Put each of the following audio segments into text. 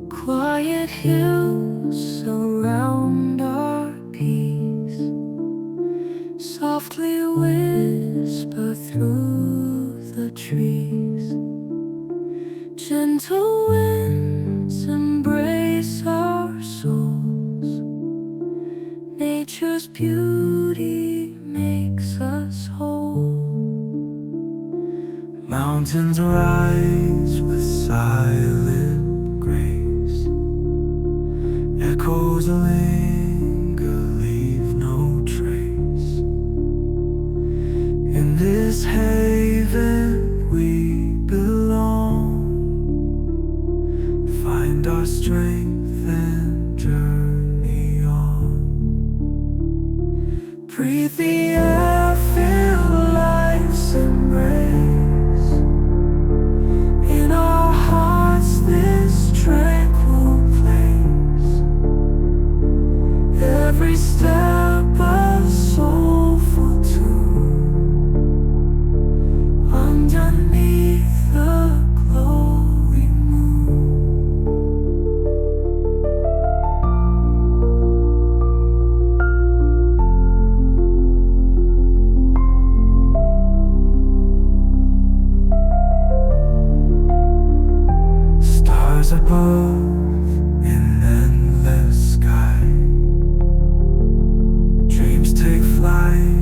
Quiet hills surround our peace, softly whisper through the trees. Gentle winds embrace our souls. Nature's beauty makes us whole. Mountains rise with silent grace. Echoes linger, leave no trace. In this haven we belong. Find our strength and journey on. Breathe the air, feel life's embrace. In our hearts this tranquil place. Every step a soulful tune. Underneath the glowing moon. Stars above in endless sky. Dreams take flight,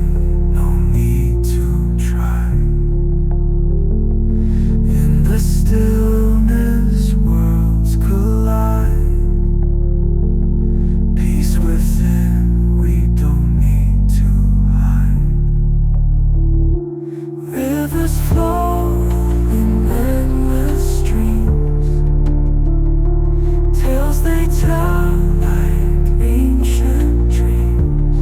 no need to try. In the stillness worlds collide. Peace within, we don't need to hide. Rivers flow in endless streams. Tales they tell like ancient dreams.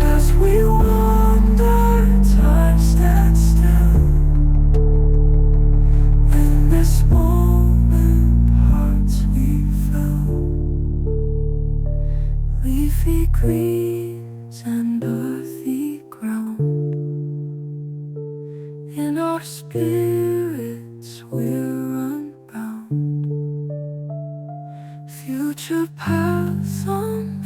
As we wander, time stands still. In this moment, hearts we fill. Leafy greens and earthy ground. In our spirits we're unbound. Future paths on